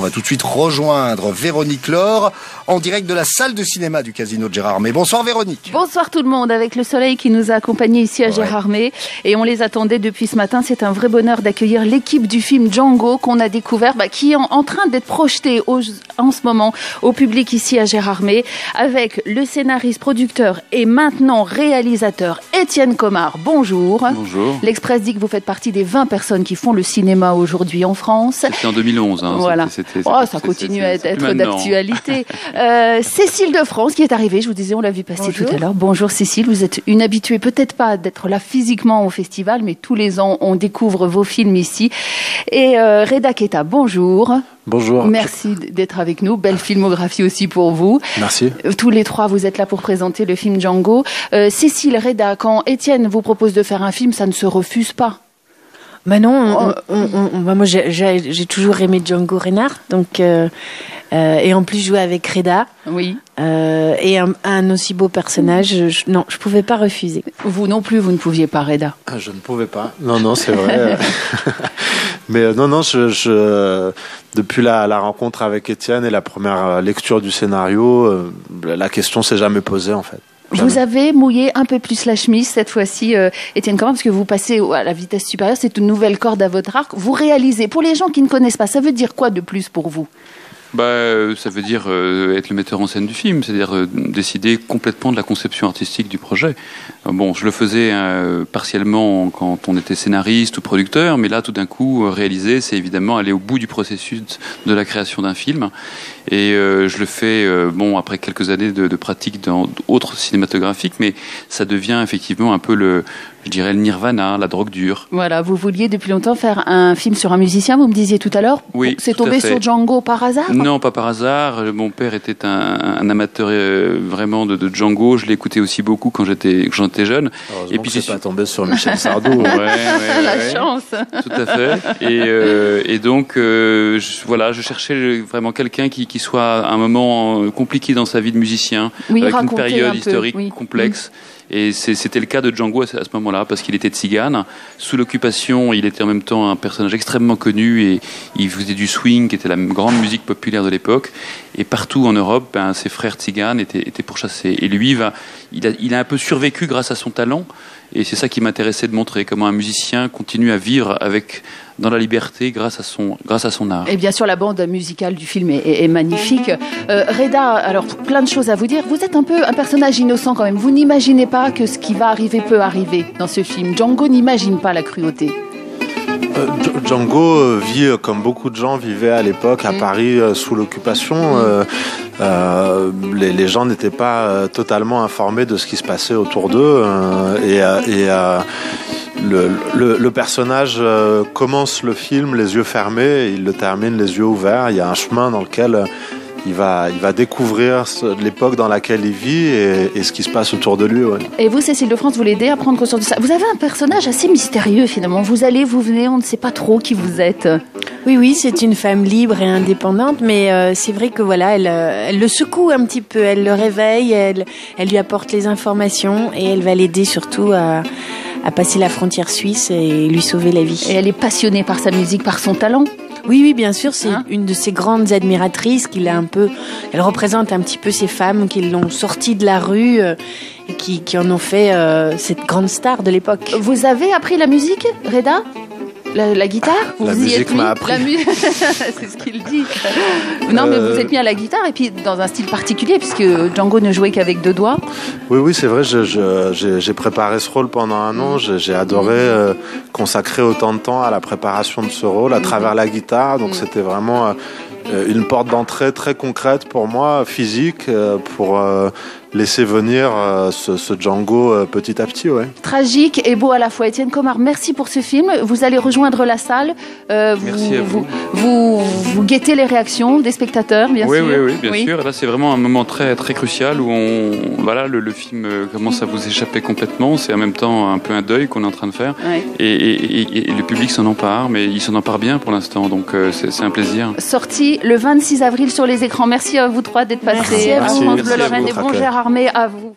On va tout de suite rejoindre Véronique Laure en direct de la salle de cinéma du Casino de Gérardmer. Bonsoir Véronique. Bonsoir tout le monde, avec le soleil qui nous a accompagnés ici à Gérardmer et on les attendait depuis ce matin. C'est un vrai bonheur d'accueillir l'équipe du film Django qu'on a découvert, qui est en train d'être projeté en ce moment au public ici à Gérardmer avec le scénariste, producteur et maintenant réalisateur Étienne Comard. Bonjour. Bonjour. L'Express dit que vous faites partie des 20 personnes qui font le cinéma aujourd'hui en France. C'était en 2011. Hein, voilà. Ça continue à être d'actualité. Cécile de France qui est arrivée, je vous disais, on l'a vu passer tout à l'heure. Bonjour Cécile, vous êtes une habituée, peut-être pas d'être là physiquement au festival, mais tous les ans on découvre vos films ici. Et Reda Keta, bonjour. Bonjour. Merci d'être avec nous. Belle filmographie aussi pour vous. Merci. Tous les trois, vous êtes là pour présenter le film Django. Cécile, Reda, quand Étienne vous propose de faire un film, ça ne se refuse pas. Bah non, moi j'ai toujours aimé Django Reinhardt, donc et en plus jouer avec Reda. Oui. Et un aussi beau personnage, je pouvais pas refuser. Vous non plus, vous ne pouviez pas, Reda. Je ne pouvais pas. Non, c'est vrai. Mais non, depuis la rencontre avec Étienne et la première lecture du scénario, la question s'est jamais posée en fait. Jamais. Vous avez mouillé un peu plus la chemise cette fois-ci, Étienne Comard, parce que vous passez à la vitesse supérieure, c'est une nouvelle corde à votre arc. Vous réalisez, pour les gens qui ne connaissent pas, ça veut dire quoi de plus pour vous ? Ça veut dire être le metteur en scène du film, c'est-à-dire décider complètement de la conception artistique du projet. Bon, je le faisais partiellement quand on était scénariste ou producteur, mais là, tout d'un coup, réaliser, c'est évidemment aller au bout du processus de la création d'un film. Et je le fais, après quelques années de pratique dans autres cinématographiques, mais ça devient effectivement un peu le nirvana, la drogue dure. Voilà, vous vouliez depuis longtemps faire un film sur un musicien, vous me disiez tout à l'heure. Oui, c'est tombé sur Django par hasard ? Non, pas par hasard. Mon père était un amateur vraiment de Django. Je l'écoutais aussi beaucoup quand j'étais jeune. Et puis c'est pas tombé sur Michel Sardou. La chance. Tout à fait. Et donc, je cherchais vraiment quelqu'un qui soit à un moment compliqué dans sa vie de musicien, avec une période historique complexe. Et c'était le cas de Django à ce moment-là, parce qu'il était tzigane. Sous l'occupation, il était en même temps un personnage extrêmement connu et il faisait du swing, qui était la grande musique populaire de l'époque. Et partout en Europe, ses frères tziganes étaient pourchassés. Et lui, il a un peu survécu grâce à son talent. Et c'est ça qui m'intéressait de montrer, comment un musicien continue à vivre dans la liberté grâce à son art. Et bien sûr, la bande musicale du film est magnifique. Reda, alors plein de choses à vous dire. Vous êtes un peu un personnage innocent quand même. Vous n'imaginez pas que ce qui va arriver peut arriver dans ce film. Django n'imagine pas la cruauté. Django vit comme beaucoup de gens vivaient à l'époque à Paris sous l'occupation. Les gens n'étaient pas totalement informés de ce qui se passait autour d'eux le personnage commence le film les yeux fermés et il le termine les yeux ouverts. Il y a un chemin dans lequel il va découvrir l'époque dans laquelle il vit et ce qui se passe autour de lui. Ouais. Et vous, Cécile de France, vous l'aidez à prendre conscience de ça. Vous avez un personnage assez mystérieux finalement. Vous allez, vous venez, on ne sait pas trop qui vous êtes. Oui, c'est une femme libre et indépendante, mais c'est vrai que elle le secoue un petit peu, elle le réveille, elle lui apporte les informations et elle va l'aider surtout à passer la frontière suisse et lui sauver la vie. Et elle est passionnée par sa musique, par son talent. Oui, bien sûr, c'est une de ses grandes admiratrices elle représente un petit peu ces femmes qui l'ont sortie de la rue et qui en ont fait cette grande star de l'époque. Vous avez appris la musique, Reda ? La guitare, la musique m'a appris. C'est ce qu'il dit. Non, mais vous êtes mis à la guitare et puis dans un style particulier puisque Django ne jouait qu'avec 2 doigts. Oui, c'est vrai. J'ai préparé ce rôle pendant un an. J'ai adoré consacrer autant de temps à la préparation de ce rôle à travers la guitare. Donc c'était vraiment une porte d'entrée très concrète pour moi, physique, pour laisser venir ce Django petit à petit. Ouais. Tragique et beau à la fois. Étienne Comard, merci pour ce film. Vous allez rejoindre la salle. Merci à vous. Vous guettez les réactions des spectateurs, bien sûr. Oui, bien sûr. Là, c'est vraiment un moment très, très crucial où le film commence à vous échapper complètement. C'est en même temps un peu un deuil qu'on est en train de faire. Ouais. Et le public s'en empare, mais il s'en empare bien pour l'instant. Donc, c'est un plaisir. Sorti le 26 avril sur les écrans. Merci à vous trois d'être passés. Merci à vous. France Bleu Lorraine et bon Gérardmer à vous.